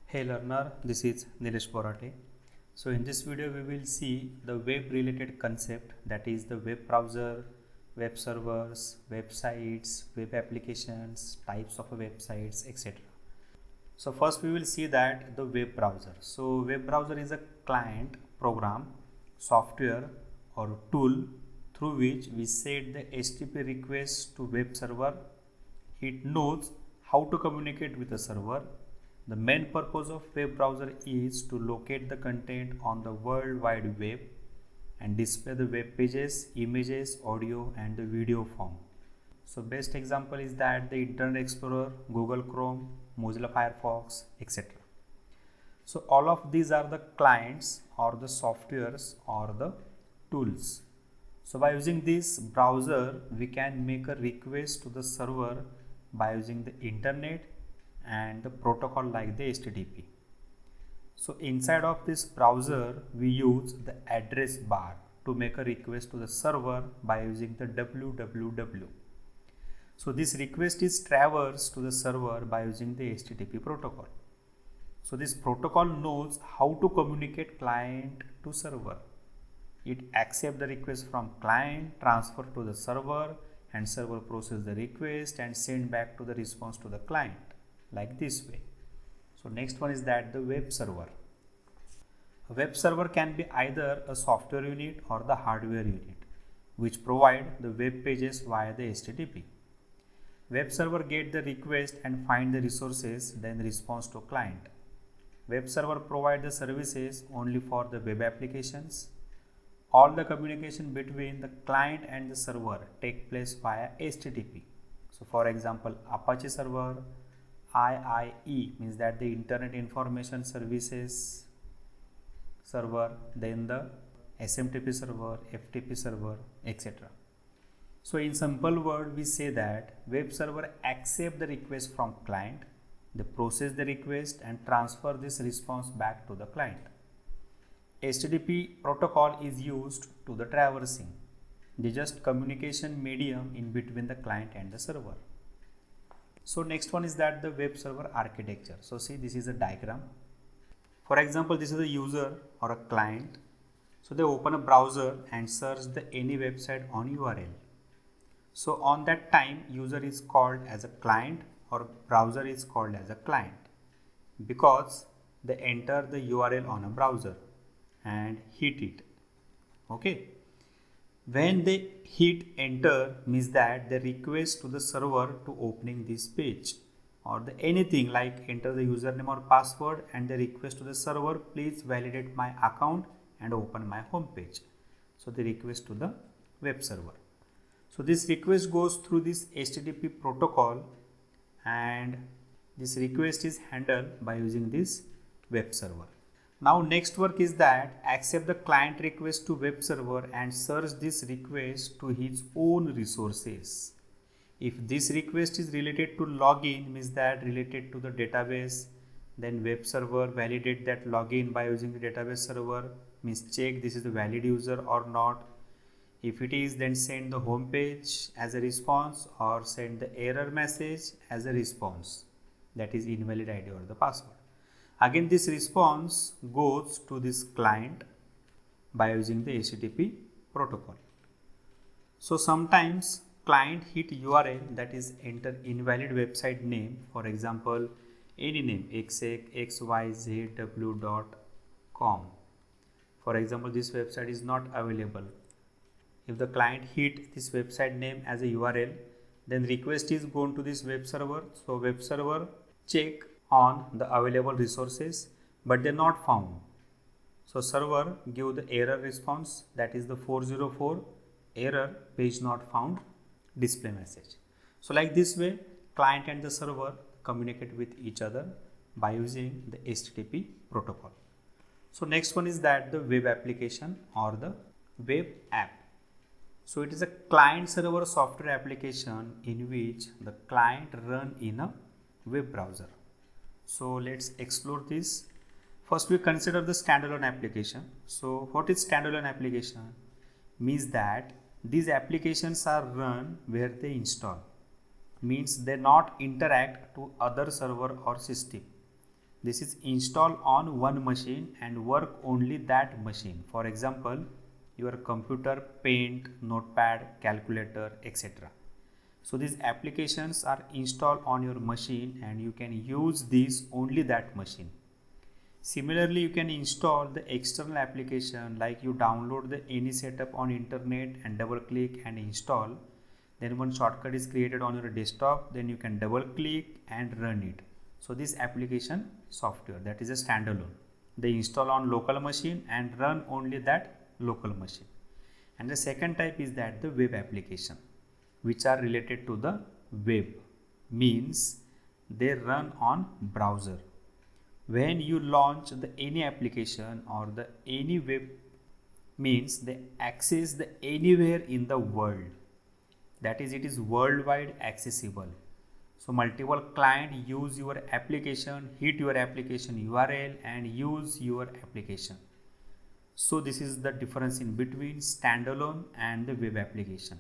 Hey learner, this is Nileshhanumantborate. So in this video we will see the web related concept, that is the web browser, web servers, websites, web applications, types of websites, etc. So first we will see that the web browser. So web browser is a client, program, software or tool through which we set the HTTP request to web server. It knows how to communicate with the server. The main purpose of web browser is to locate the content on the World Wide Web and display the web pages, images, audio and the video form. So best example is that the Internet Explorer, Google Chrome, Mozilla Firefox, etc. So all of these are the clients or the softwares or the tools. So by using this browser, we can make a request to the server by using the internet and the protocol like the HTTP. So inside of this browser, we use the address bar to make a request to the server by using the www. So this request is traversed to the server by using the HTTP protocol. So this protocol knows how to communicate client to server. It accepts the request from client, transfer to the server, and server process the request and send back to the response to the client like this way. So next one is that the web server. A web server can be either a software unit or the hardware unit, which provide the web pages via the HTTP. Web server get the request and find the resources, then response to client. Web server provide the services only for the web applications. All the communication between the client and the server take place via HTTP. So for example, Apache server, IIE means that the Internet Information Services server, then the SMTP server, FTP server, etc. So in simple word, we say that web server accept the request from client, they process the request and transfer this response back to the client. HTTP protocol is used to the traversing, the just communication medium in between the client and the server. So next one is that the web server architecture. So see, this is a diagram. For example, this is a user or a client. So they open a browser and search the any website on URL. So on that time, user is called as a client or browser is called as a client because they enter the URL on a browser and hit it. Okay. When they hit enter means that they request to the server to opening this page or the anything like enter the username or password and they request to the server, please validate my account and open my home page. So they request to the web server. So this request goes through this HTTP protocol and this request is handled by using this web server. Now next work is that accept the client request to web server and search this request to his own resources. If this request is related to login means that related to the database, then web server validate that login by using the database server, means check this is the valid user or not. If it is, then send the home page as a response or send the error message as a response, that is invalid ID or the password. Again this response goes to this client by using the HTTP protocol. So sometimes client hit URL, that is enter invalid website name, for example any name xyzw.com. For example, this website is not available. If the client hit this website name as a URL, then request is going to this web server. So web server check on the available resources, but they're not found. So server give the error response, that is the 404 error page not found display message. So like this way, client and the server communicate with each other by using the HTTP protocol. So next one is that the web application or the web app. So it is a client server software application in which the client run in a web browser. So let's explore this. First we consider the standalone application. So what is standalone application? Means that these applications are run where they install. means they not interact to other server or system. This is installed on one machine and work only that machine. For example, your computer, Paint, Notepad, calculator, etc. So these applications are installed on your machine and you can use these only that machine. Similarly, you can install the external application, like you download the any setup on internet and double click and install. Then one shortcut is created on your desktop, then you can double click and run it. So this application software, that is a standalone. They install on local machine and run only that local machine. And the second type is that the web application, which are related to the web, means they run on browser. When you launch the any application or the any web, means they access the anywhere in the world. That is, it is worldwide accessible. So multiple client use your application, hit your application URL and use your application. So this is the difference in between standalone and the web application.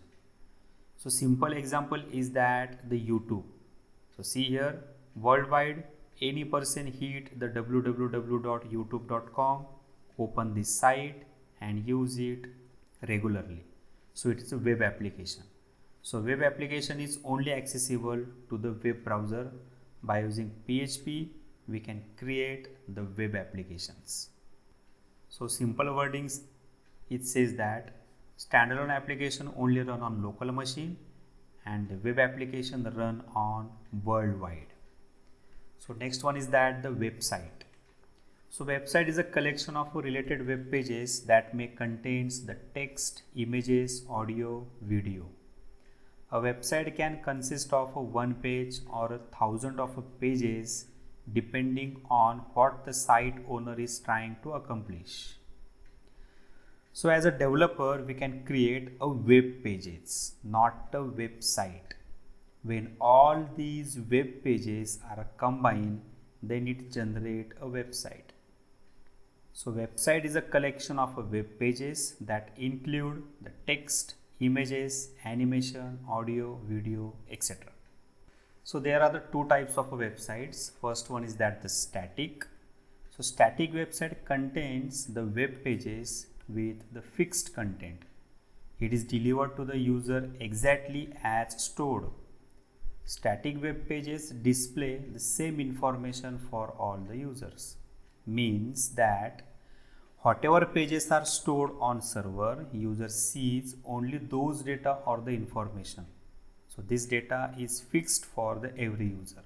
So simple example is that the YouTube. So see here, worldwide any person hit the www.youtube.com, open this site and use it regularly. So it is a web application. So web application is only accessible to the web browser. By using PHP, we can create the web applications. So simple wordings, it says that standalone application only run on local machine and the web application run on worldwide. So next one is that the website. So website is a collection of related web pages that may contains the text, images, audio, video. A website can consist of one page or 1,000 of pages depending on what the site owner is trying to accomplish. So as a developer, we can create a web pages, not a website. When all these web pages are combined, then it generates a website. So website is a collection of web pages that include the text, images, animation, audio, video, etc. So there are the two types of websites. First one is that the static. So static website contains the web pages with the fixed content. It is delivered to the user exactly as stored. Static web pages display the same information for all the users. Means that whatever pages are stored on server, user sees only those data or the information. So this data is fixed for the every user.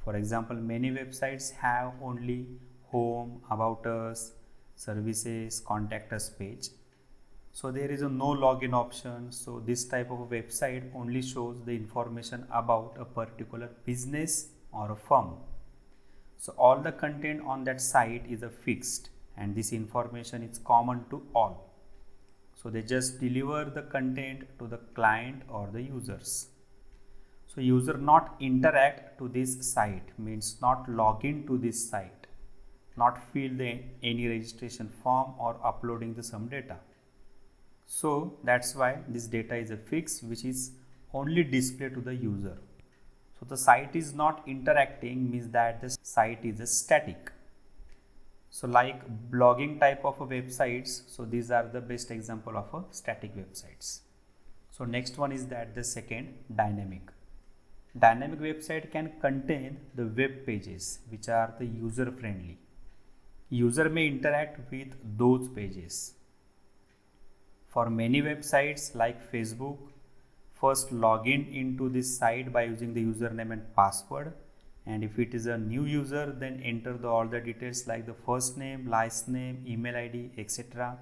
For example, many websites have only home, about us, services, contact us page. So there is no login option. So this type of a website only shows the information about a particular business or a firm. So all the content on that site is a fixed and this information is common to all. So they just deliver the content to the client or the users. So user not interact to this site, means not log in to this site, not fill any registration form or uploading some data. So that's why this data is a fix, which is only displayed to the user. So the site is not interacting, means that the site is a static. So like blogging type of websites, so these are the best example of a static websites. So next one is that the second, dynamic. Dynamic website can contain the web pages which are the user friendly. User may interact with those pages. For many websites like Facebook, first log in into this site by using the username and password, and if it is a new user, then enter all the details like the first name, last name, email ID, etc.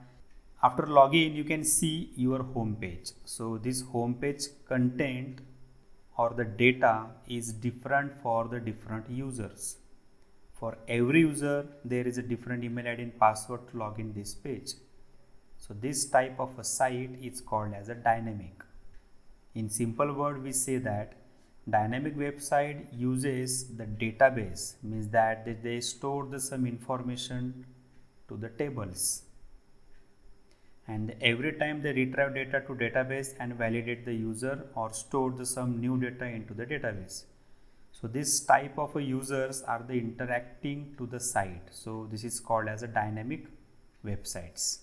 After login, you can see your home page. So this home page content or the data is different for the different users. For every user, there is a different email ID and password to log in this page. So this type of a site is called as a dynamic. In simple word, we say that dynamic website uses the database, means that they store some information to the tables. and every time they retrieve data to database and validate the user or store some new data into the database. So this type of users are the interacting to the site. So this is called as a dynamic websites.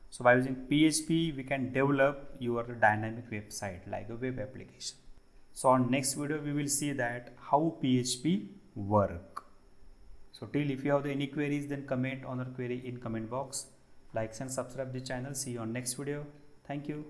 So by using PHP, we can develop your dynamic website like a web application. So on next video, we will see that how PHP work. So till if you have any queries, then comment on our query in comment box. Like and subscribe the channel. See you on next video. Thank you.